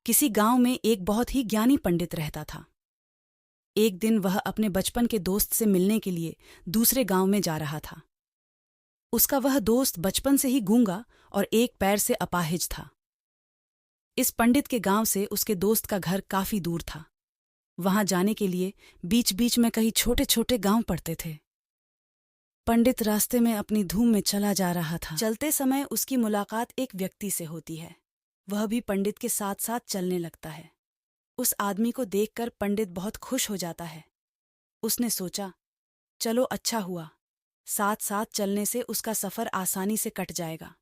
किसी गांव में एक बहुत ही ज्ञानी पंडित रहता था। एक दिन वह अपने बचपन के दोस्त से मिलने के लिए दूसरे गांव में जा रहा था। उसका वह दोस्त बचपन से ही गूंगा और एक पैर से अपाहिज था। इस पंडित के गांव से उसके दोस्त का घर काफी दूर था। वहां जाने के लिए बीच बीच में कई छोटे छोटे गांव पड़ते थे। पंडित रास्ते में अपनी धूम में चला जा रहा था। चलते समय उसकी मुलाकात एक व्यक्ति से होती है। वह भी पंडित के साथ साथ चलने लगता है। उस आदमी को देखकर पंडित बहुत खुश हो जाता है। उसने सोचा, चलो अच्छा हुआ, साथ साथ चलने से उसका सफर आसानी से कट जाएगा।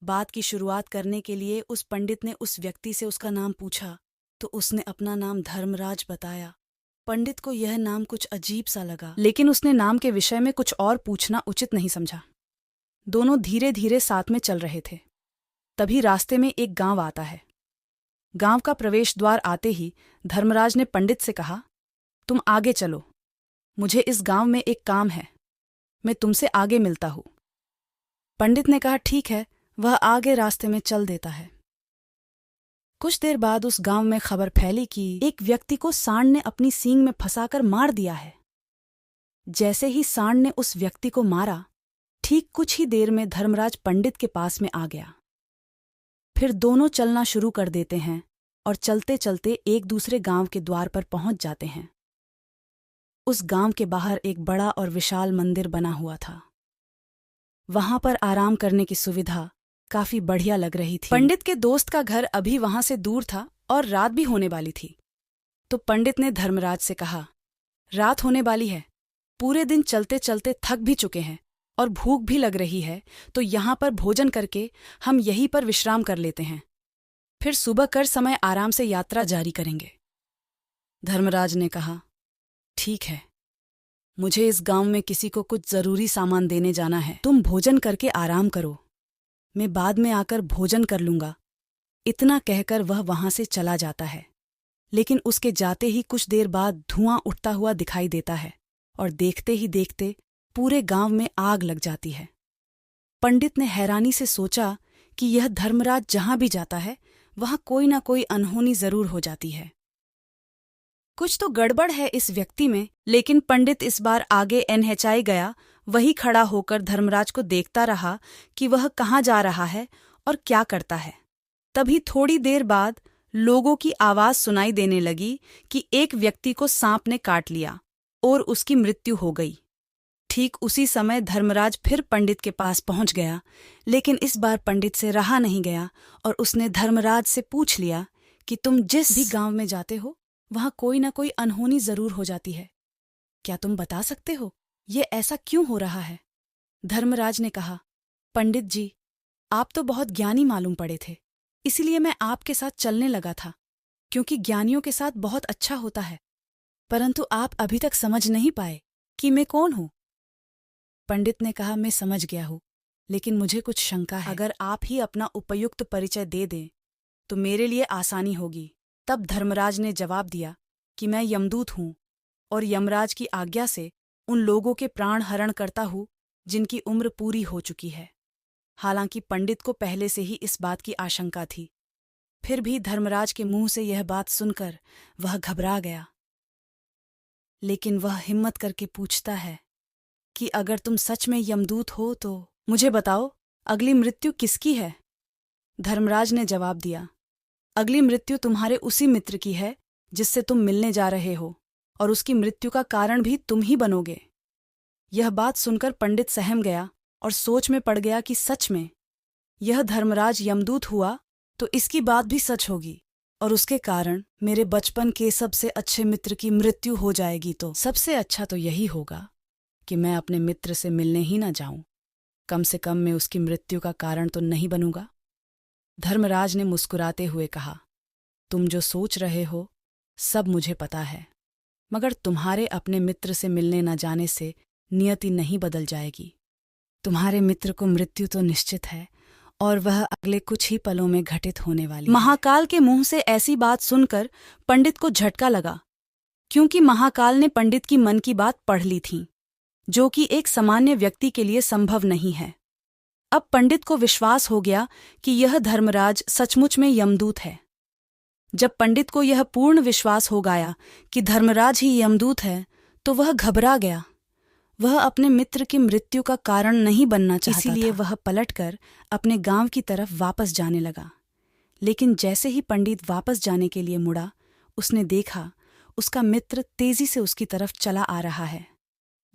बात की शुरुआत करने के लिए उस पंडित ने उस व्यक्ति से उसका नाम पूछा तो उसने अपना नाम धर्मराज बताया। पंडित को यह नाम कुछ अजीब सा लगा, लेकिन उसने नाम के विषय में कुछ और पूछना उचित नहीं समझा। दोनों धीरे धीरे साथ में चल रहे थे। तभी रास्ते में एक गांव आता है। गांव का प्रवेश द्वार आते ही धर्मराज ने पंडित से कहा, तुम आगे चलो, मुझे इस गांव में एक काम है, मैं तुमसे आगे मिलता हूं। पंडित ने कहा, ठीक है। वह आगे रास्ते में चल देता है। कुछ देर बाद उस गांव में खबर फैली कि एक व्यक्ति को सांड ने अपनी सींग में फंसाकर मार दिया है। जैसे ही सांड ने उस व्यक्ति को मारा, ठीक कुछ ही देर में धर्मराज पंडित के पास में आ गया। फिर दोनों चलना शुरू कर देते हैं और चलते चलते एक दूसरे गांव के द्वार पर पहुंच जाते हैं। उस गांव के बाहर एक बड़ा और विशाल मंदिर बना हुआ था। वहां पर आराम करने की सुविधा काफी बढ़िया लग रही थी। पंडित के दोस्त का घर अभी वहां से दूर था और रात भी होने वाली थी। तो पंडित ने धर्मराज से कहा, रात होने वाली है, पूरे दिन चलते चलते थक भी चुके हैं और भूख भी लग रही है, तो यहाँ पर भोजन करके हम यहीं पर विश्राम कर लेते हैं। फिर सुबह कर समय आराम से यात्रा जारी करेंगे। धर्मराज ने कहा, ठीक है, मुझे इस गांव में किसी को कुछ जरूरी सामान देने जाना है। तुम भोजन करके आराम करो, मैं बाद में आकर भोजन कर लूंगा। इतना कहकर वह वहां से चला जाता है। लेकिन उसके जाते ही कुछ देर बाद धुआं उठता हुआ दिखाई देता है और देखते ही देखते पूरे गांव में आग लग जाती है। पंडित ने हैरानी से सोचा कि यह धर्मराज जहां भी जाता है वहां कोई ना कोई अनहोनी जरूर हो जाती है। कुछ तो गड़बड़ है इस व्यक्ति में। लेकिन पंडित इस बार आगे एनहिचाई गया। वही खड़ा होकर धर्मराज को देखता रहा कि वह कहाँ जा रहा है और क्या करता है। तभी थोड़ी देर बाद लोगों की आवाज सुनाई देने लगी कि एक व्यक्ति को सांप ने काट लिया और उसकी मृत्यु हो गई। ठीक उसी समय धर्मराज फिर पंडित के पास पहुंच गया। लेकिन इस बार पंडित से रहा नहीं गया और उसने धर्मराज से पूछ लिया कि तुम जिस भी गांव में जाते हो वहां कोई ना कोई अनहोनी जरूर हो जाती है। क्या तुम बता सकते हो ये ऐसा क्यों हो रहा है? धर्मराज ने कहा, पंडित जी, आप तो बहुत ज्ञानी मालूम पड़े थे, इसलिए मैं आपके साथ चलने लगा था, क्योंकि ज्ञानियों के साथ बहुत अच्छा होता है। परंतु आप अभी तक समझ नहीं पाए कि मैं कौन हूं। पंडित ने कहा, मैं समझ गया हूं, लेकिन मुझे कुछ शंका है। अगर आप ही अपना उपयुक्त परिचय दे दें तो मेरे लिए आसानी होगी। तब धर्मराज ने जवाब दिया कि मैं यमदूत हूं और यमराज की आज्ञा से उन लोगों के प्राण हरण करता हूं जिनकी उम्र पूरी हो चुकी है। हालांकि पंडित को पहले से ही इस बात की आशंका थी। फिर भी धर्मराज के मुंह से यह बात सुनकर वह घबरा गया। लेकिन वह हिम्मत करके पूछता है कि अगर तुम सच में यमदूत हो तो मुझे बताओ, अगली मृत्यु किसकी है? धर्मराज ने जवाब दिया, अगली मृत्यु तुम्हारे उसी मित्र की है जिससे तुम मिलने जा रहे हो, और उसकी मृत्यु का कारण भी तुम ही बनोगे। यह बात सुनकर पंडित सहम गया और सोच में पड़ गया कि सच में यह धर्मराज यमदूत हुआ तो इसकी बात भी सच होगी और उसके कारण मेरे बचपन के सबसे अच्छे मित्र की मृत्यु हो जाएगी। तो सबसे अच्छा तो यही होगा कि मैं अपने मित्र से मिलने ही ना जाऊं। कम से कम मैं उसकी मृत्यु का कारण तो नहीं बनूंगा। धर्मराज ने मुस्कुराते हुए कहा, तुम जो सोच रहे हो सब मुझे पता है, मगर तुम्हारे अपने मित्र से मिलने न जाने से नियति नहीं बदल जाएगी। तुम्हारे मित्र को मृत्यु तो निश्चित है और वह अगले कुछ ही पलों में घटित होने वाली है। महाकाल के मुंह से ऐसी बात सुनकर पंडित को झटका लगा, क्योंकि महाकाल ने पंडित की मन की बात पढ़ ली थी, जो कि एक सामान्य व्यक्ति के लिए संभव नहीं है। अब पंडित को विश्वास हो गया कि यह धर्मराज सचमुच में यमदूत है। जब पंडित को यह पूर्ण विश्वास हो गया कि धर्मराज ही यमदूत है, तो वह घबरा गया। वह अपने मित्र की मृत्यु का कारण नहीं बनना चाहता था। इसीलिए वह पलटकर अपने गांव की तरफ वापस जाने लगा। लेकिन जैसे ही पंडित वापस जाने के लिए मुड़ा, उसने देखा उसका मित्र तेजी से उसकी तरफ चला आ रहा है,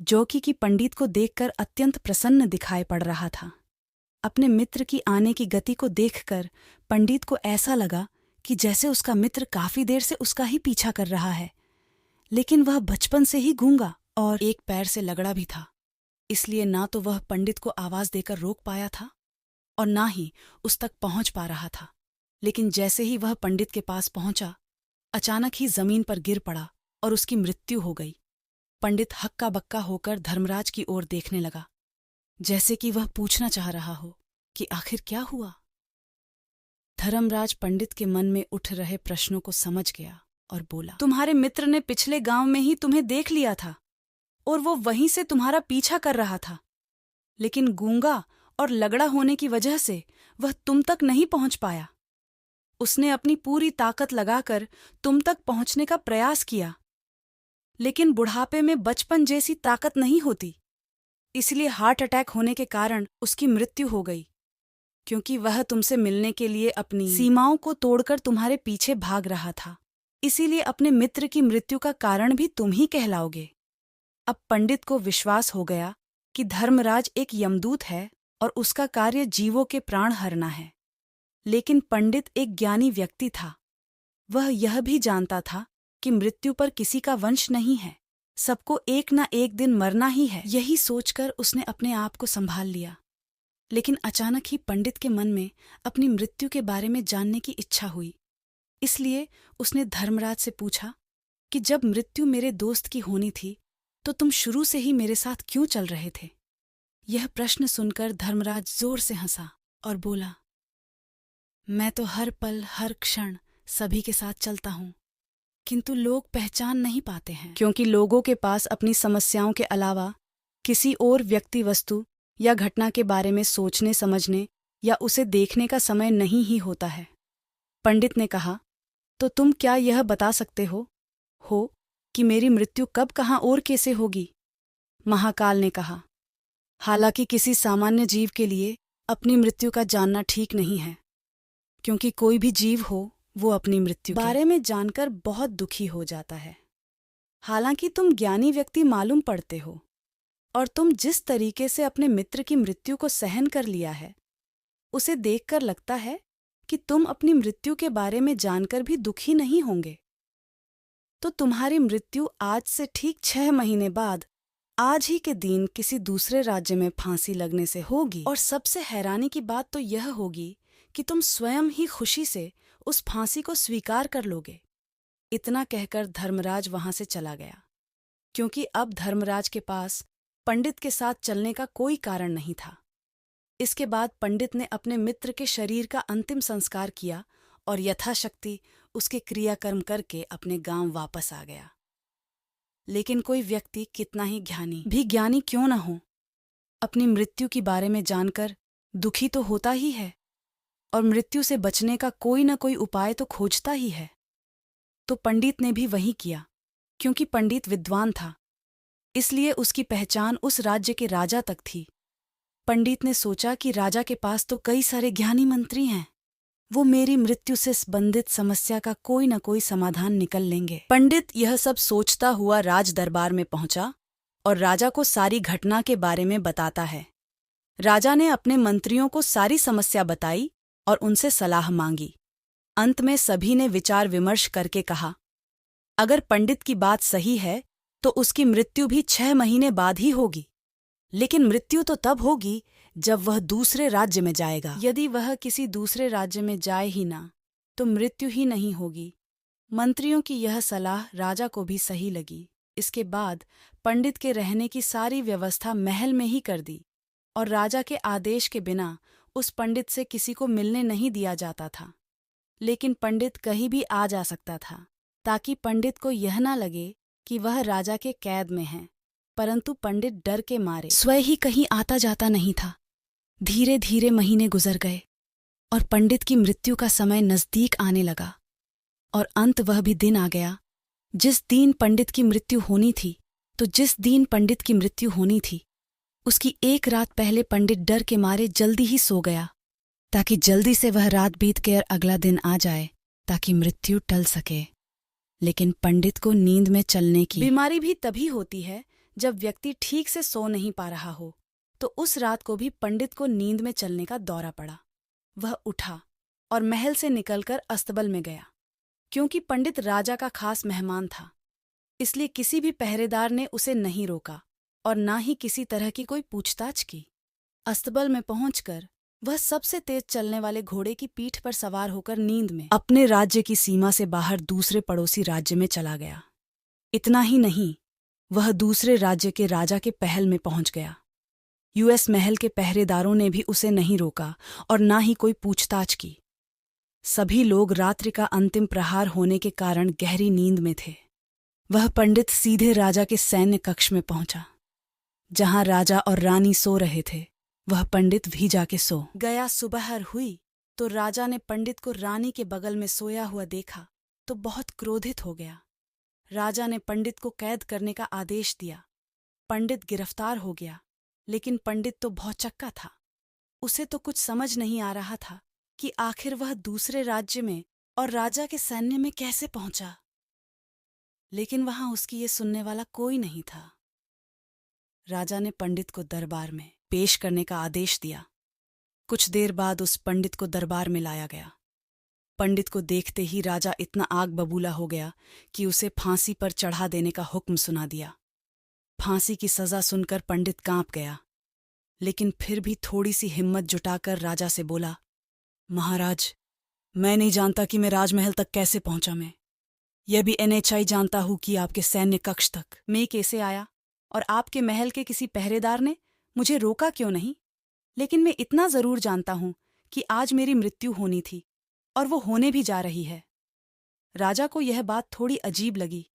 जो कि पंडित को देखकर अत्यंत प्रसन्न दिखाई पड़ रहा था। अपने मित्र की आने की गति को देखकर पंडित को ऐसा लगा कि जैसे उसका मित्र काफी देर से उसका ही पीछा कर रहा है, लेकिन वह बचपन से ही गूंगा और एक पैर से लगड़ा भी था। इसलिए ना तो वह पंडित को आवाज देकर रोक पाया था और ना ही उस तक पहुंच पा रहा था। लेकिन जैसे ही वह पंडित के पास पहुंचा, अचानक ही जमीन पर गिर पड़ा और उसकी मृत्यु हो गई। पंडित हक्का बक्का होकर धर्मराज की ओर देखने लगा, जैसे कि वह पूछना चाह रहा हो कि आखिर क्या हुआ। धर्मराज पंडित के मन में उठ रहे प्रश्नों को समझ गया और बोला, तुम्हारे मित्र ने पिछले गांव में ही तुम्हें देख लिया था और वो वहीं से तुम्हारा पीछा कर रहा था, लेकिन गूंगा और लगड़ा होने की वजह से वह तुम तक नहीं पहुंच पाया। उसने अपनी पूरी ताकत लगाकर तुम तक पहुंचने का प्रयास किया, लेकिन बुढ़ापे में बचपन जैसी ताकत नहीं होती। इसलिए हार्ट अटैक होने के कारण उसकी मृत्यु हो गई, क्योंकि वह तुमसे मिलने के लिए अपनी सीमाओं को तोड़कर तुम्हारे पीछे भाग रहा था। इसीलिए अपने मित्र की मृत्यु का कारण भी तुम ही कहलाओगे। अब पंडित को विश्वास हो गया कि धर्मराज एक यमदूत है और उसका कार्य जीवों के प्राण हरना है। लेकिन पंडित एक ज्ञानी व्यक्ति था। वह यह भी जानता था कि मृत्यु पर किसी का वंश नहीं है, सबको एक ना एक दिन मरना ही है। यही सोचकर उसने अपने आप को संभाल लिया। लेकिन अचानक ही पंडित के मन में अपनी मृत्यु के बारे में जानने की इच्छा हुई। इसलिए उसने धर्मराज से पूछा कि जब मृत्यु मेरे दोस्त की होनी थी, तो तुम शुरू से ही मेरे साथ क्यों चल रहे थे? यह प्रश्न सुनकर धर्मराज जोर से हंसा और बोला, मैं तो हर पल हर क्षण सभी के साथ चलता हूं, किंतु लोग पहचान नहीं पाते हैं, क्योंकि लोगों के पास अपनी समस्याओं के अलावा किसी और व्यक्ति, वस्तु या घटना के बारे में सोचने समझने या उसे देखने का समय नहीं ही होता है। पंडित ने कहा, तो तुम क्या यह बता सकते हो कि मेरी मृत्यु कब, कहाँ और कैसे होगी? महाकाल ने कहा, हालांकि किसी सामान्य जीव के लिए अपनी मृत्यु का जानना ठीक नहीं है, क्योंकि कोई भी जीव हो वो अपनी मृत्यु के बारे में जानकर बहुत दुखी हो जाता है। हालांकि तुम ज्ञानी व्यक्ति मालूम पड़ते हो और तुम जिस तरीके से अपने मित्र की मृत्यु को सहन कर लिया है, उसे देखकर लगता है कि तुम अपनी मृत्यु के बारे में जानकर भी दुखी नहीं होंगे। तो तुम्हारी मृत्यु आज से ठीक 6 महीने बाद आज ही के दिन किसी दूसरे राज्य में फांसी लगने से होगी। और सबसे हैरानी की बात तो यह होगी कि तुम स्वयं ही खुशी से उस फांसी को स्वीकार कर लोगे। इतना कहकर धर्मराज वहां से चला गया, क्योंकि अब धर्मराज के पास पंडित के साथ चलने का कोई कारण नहीं था। इसके बाद पंडित ने अपने मित्र के शरीर का अंतिम संस्कार किया और यथाशक्ति उसके क्रियाकर्म करके अपने गांव वापस आ गया। लेकिन कोई व्यक्ति कितना ही ज्ञानी क्यों न हो, अपनी मृत्यु के बारे में जानकर दुखी तो होता ही है और मृत्यु से बचने का कोई न कोई उपाय तो खोजता ही है। तो पंडित ने भी वही किया, क्योंकि पंडित विद्वान था, इसलिए उसकी पहचान उस राज्य के राजा तक थी। पंडित ने सोचा कि राजा के पास तो कई सारे ज्ञानी मंत्री हैं, वो मेरी मृत्यु से संबंधित समस्या का कोई न कोई समाधान निकल लेंगे। पंडित यह सब सोचता हुआ राज दरबार में पहुंचा और राजा को सारी घटना के बारे में बताता है। राजा ने अपने मंत्रियों को सारी समस्या बताई और उनसे सलाह मांगी। अंत में सभी ने विचार विमर्श करके कहा, अगर पंडित की बात सही है तो उसकी मृत्यु भी 6 महीने बाद ही होगी, लेकिन मृत्यु तो तब होगी जब वह दूसरे राज्य में जाएगा। यदि वह किसी दूसरे राज्य में जाए ही ना, तो मृत्यु ही नहीं होगी। मंत्रियों की यह सलाह राजा को भी सही लगी। इसके बाद पंडित के रहने की सारी व्यवस्था महल में ही कर दी और राजा के आदेश के बिना उस पंडित से किसी को मिलने नहीं दिया जाता था। लेकिन पंडित कहीं भी आ जा सकता था, ताकि पंडित को यह ना लगे कि वह राजा के कैद में है। परंतु पंडित डर के मारे स्वयं ही कहीं आता जाता नहीं था। धीरे धीरे महीने गुजर गए और पंडित की मृत्यु का समय नजदीक आने लगा। और अंत वह भी दिन आ गया जिस दिन पंडित की मृत्यु होनी थी। तो जिस दिन पंडित की मृत्यु होनी थी उसकी एक रात पहले पंडित डर के मारे जल्दी ही सो गया, ताकि जल्दी से वह रात बीत कर अगला दिन आ जाए, ताकि मृत्यु टल सके। लेकिन पंडित को नींद में चलने की बीमारी भी तभी होती है जब व्यक्ति ठीक से सो नहीं पा रहा हो। तो उस रात को भी पंडित को नींद में चलने का दौरा पड़ा। वह उठा और महल से निकलकर अस्तबल में गया। क्योंकि पंडित राजा का खास मेहमान था, इसलिए किसी भी पहरेदार ने उसे नहीं रोका और ना ही किसी तरह की कोई पूछताछ की। अस्तबल में पहुंचकर वह सबसे तेज चलने वाले घोड़े की पीठ पर सवार होकर नींद में अपने राज्य की सीमा से बाहर दूसरे पड़ोसी राज्य में चला गया। इतना ही नहीं, वह दूसरे राज्य के राजा के महल में पहुंच गया। यूएस महल के पहरेदारों ने भी उसे नहीं रोका और ना ही कोई पूछताछ की। सभी लोग रात्रि का अंतिम प्रहार होने के कारण गहरी नींद में थे। वह पंडित सीधे राजा के सैन्य कक्ष में पहुंचा, जहां राजा और रानी सो रहे थे। वह पंडित भी जाके सो गया। सुबह हुई तो राजा ने पंडित को रानी के बगल में सोया हुआ देखा तो बहुत क्रोधित हो गया। राजा ने पंडित को कैद करने का आदेश दिया। पंडित गिरफ्तार हो गया, लेकिन पंडित तो भौचक्का था। उसे तो कुछ समझ नहीं आ रहा था कि आखिर वह दूसरे राज्य में और राजा के सैन्य में कैसे पहुंचा। लेकिन वहां उसकी ये सुनने वाला कोई नहीं था। राजा ने पंडित को दरबार में पेश करने का आदेश दिया। कुछ देर बाद उस पंडित को दरबार में लाया गया। पंडित को देखते ही राजा इतना आग बबूला हो गया कि उसे फांसी पर चढ़ा देने का हुक्म सुना दिया। फांसी की सजा सुनकर पंडित कांप गया, लेकिन फिर भी थोड़ी सी हिम्मत जुटाकर राजा से बोला, महाराज, मैं नहीं जानता कि मैं राजमहल तक कैसे पहुंचा। मैं यह भी NHI जानता हूं कि आपके सैन्य कक्ष तक मैं कैसे आया और आपके महल के किसी पहरेदार ने मुझे रोका क्यों नहीं। लेकिन मैं इतना जरूर जानता हूं कि आज मेरी मृत्यु होनी थी और वो होने भी जा रही है। राजा को यह बात थोड़ी अजीब लगी।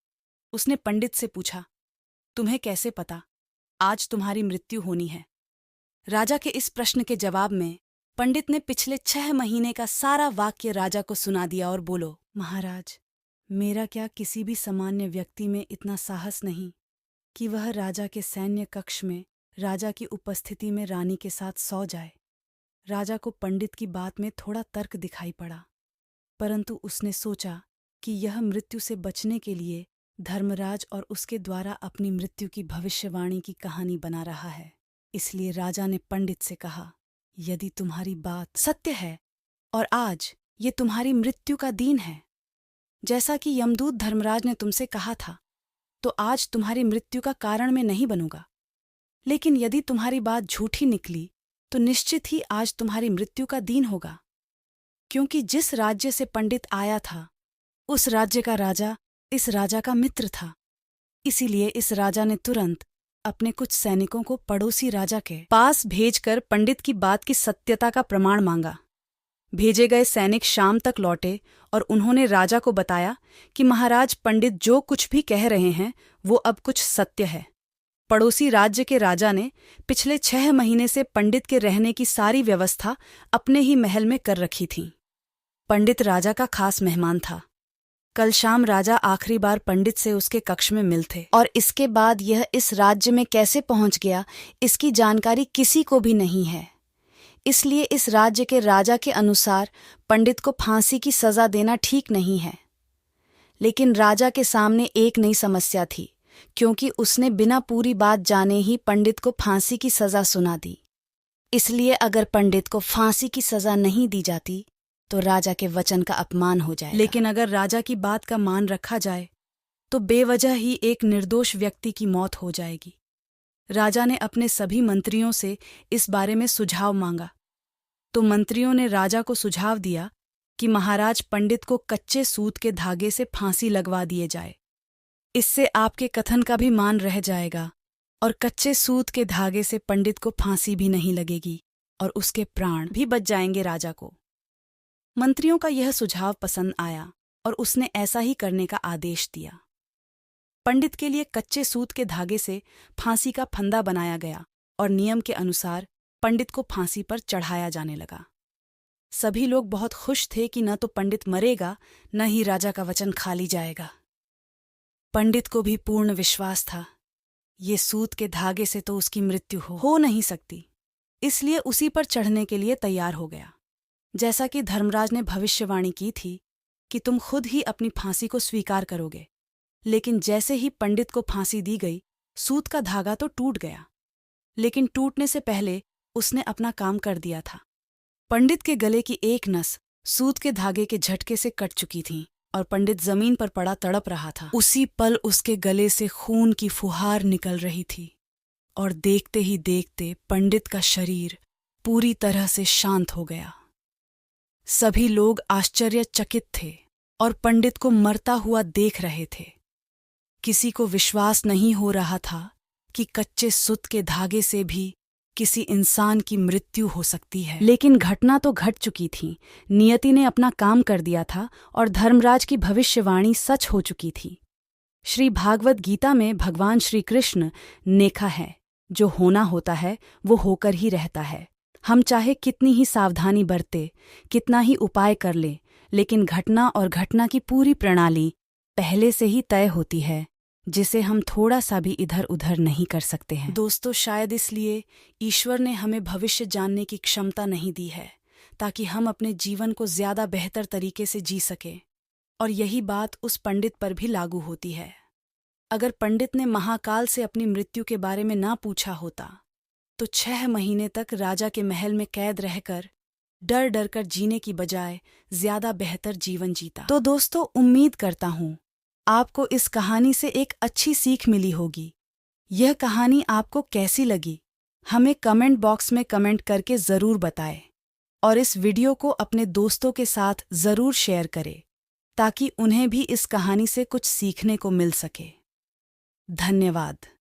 उसने पंडित से पूछा, तुम्हें कैसे पता आज तुम्हारी मृत्यु होनी है? राजा के इस प्रश्न के जवाब में पंडित ने पिछले 6 महीने का सारा वाक्य राजा को सुना दिया और बोलो, महाराज, मेरा क्या किसी भी सामान्य व्यक्ति में इतना साहस नहीं कि वह राजा के सैन्य कक्ष में राजा की उपस्थिति में रानी के साथ सो जाए। राजा को पंडित की बात में थोड़ा तर्क दिखाई पड़ा, परंतु उसने सोचा कि यह मृत्यु से बचने के लिए धर्मराज और उसके द्वारा अपनी मृत्यु की भविष्यवाणी की कहानी बना रहा है। इसलिए राजा ने पंडित से कहा, यदि तुम्हारी बात सत्य है और आज ये तुम्हारी मृत्यु का दिन है, जैसा कि यमदूत धर्मराज ने तुमसे कहा था, तो आज तुम्हारी मृत्यु का कारण मैं नहीं बनूंगा। लेकिन यदि तुम्हारी बात झूठी निकली तो निश्चित ही आज तुम्हारी मृत्यु का दिन होगा, क्योंकि जिस राज्य से पंडित आया था उस राज्य का राजा इस राजा का मित्र था। इसीलिए इस राजा ने तुरंत अपने कुछ सैनिकों को पड़ोसी राजा के पास भेजकर पंडित की बात की सत्यता का प्रमाण मांगा। भेजे गए सैनिक शाम तक लौटे और उन्होंने राजा को बताया कि महाराज, पंडित जो कुछ भी कह रहे हैं वो अब कुछ सत्य है। पड़ोसी राज्य के राजा ने पिछले 6 महीने से पंडित के रहने की सारी व्यवस्था अपने ही महल में कर रखी थी। पंडित राजा का खास मेहमान था। कल शाम राजा आखिरी बार पंडित से उसके कक्ष में मिलते और इसके बाद यह इस राज्य में कैसे पहुंच गया इसकी जानकारी किसी को भी नहीं है। इसलिए इस राज्य के राजा के अनुसार पंडित को फांसी की सजा देना ठीक नहीं है। लेकिन राजा के सामने एक नई समस्या थी, क्योंकि उसने बिना पूरी बात जाने ही पंडित को फांसी की सजा सुना दी। इसलिए अगर पंडित को फांसी की सजा नहीं दी जाती तो राजा के वचन का अपमान हो जाएगा। लेकिन अगर राजा की बात का मान रखा जाए तो बेवजह ही एक निर्दोष व्यक्ति की मौत हो जाएगी। राजा ने अपने सभी मंत्रियों से इस बारे में सुझाव मांगा, तो मंत्रियों ने राजा को सुझाव दिया कि महाराज, पंडित को कच्चे सूत के धागे से फांसी लगवा दिए जाए। इससे आपके कथन का भी मान रह जाएगा और कच्चे सूत के धागे से पंडित को फांसी भी नहीं लगेगी और उसके प्राण भी बच जाएंगे। राजा को मंत्रियों का यह सुझाव पसंद आया और उसने ऐसा ही करने का आदेश दिया। पंडित के लिए कच्चे सूत के धागे से फांसी का फंदा बनाया गया और नियम के अनुसार पंडित को फांसी पर चढ़ाया जाने लगा। सभी लोग बहुत खुश थे कि न तो पंडित मरेगा न ही राजा का वचन खाली जाएगा। पंडित को भी पूर्ण विश्वास था, ये सूत के धागे से तो उसकी मृत्यु हो नहीं सकती, इसलिए उसी पर चढ़ने के लिए तैयार हो गया। जैसा कि धर्मराज ने भविष्यवाणी की थी कि तुम खुद ही अपनी फांसी को स्वीकार करोगे। लेकिन जैसे ही पंडित को फांसी दी गई, सूत का धागा तो टूट गया, लेकिन टूटने से पहले उसने अपना काम कर दिया था। पंडित के गले की एक नस सूत के धागे के झटके से कट चुकी थी और पंडित जमीन पर पड़ा तड़प रहा था। उसी पल उसके गले से खून की फुहार निकल रही थी और देखते ही देखते पंडित का शरीर पूरी तरह से शांत हो गया। सभी लोग आश्चर्यचकित थे और पंडित को मरता हुआ देख रहे थे। किसी को विश्वास नहीं हो रहा था कि कच्चे सूत के धागे से भी किसी इंसान की मृत्यु हो सकती है। लेकिन घटना तो घट चुकी थी, नियति ने अपना काम कर दिया था और धर्मराज की भविष्यवाणी सच हो चुकी थी। श्री भागवत गीता में भगवान श्री कृष्ण ने कहा है, जो होना होता है वो होकर ही रहता है। हम चाहे कितनी ही सावधानी बरते, कितना ही उपाय कर ले, लेकिन घटना और घटना की पूरी प्रणाली पहले से ही तय होती है, जिसे हम थोड़ा सा भी इधर उधर नहीं कर सकते हैं। दोस्तों, शायद इसलिए ईश्वर ने हमें भविष्य जानने की क्षमता नहीं दी है, ताकि हम अपने जीवन को ज्यादा बेहतर तरीके से जी सकें। और यही बात उस पंडित पर भी लागू होती है। अगर पंडित ने महाकाल से अपनी मृत्यु के बारे में ना पूछा होता तो 6 महीने तक राजा के महल में कैद रहकर डर डर कर जीने की बजाय ज्यादा बेहतर जीवन जीता। तो दोस्तों, उम्मीद करता हूँ आपको इस कहानी से एक अच्छी सीख मिली होगी। यह कहानी आपको कैसी लगी, हमें कमेंट बॉक्स में कमेंट करके ज़रूर बताएं और इस वीडियो को अपने दोस्तों के साथ ज़रूर शेयर करें, ताकि उन्हें भी इस कहानी से कुछ सीखने को मिल सके। धन्यवाद।